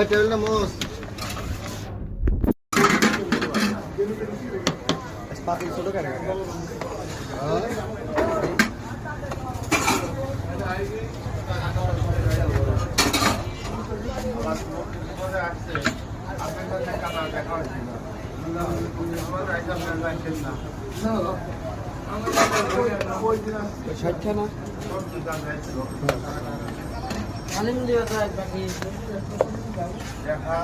টেবিলটা মোস পাতি ছোট কেন আলিম দিয়ে তো এক বাকি দেখা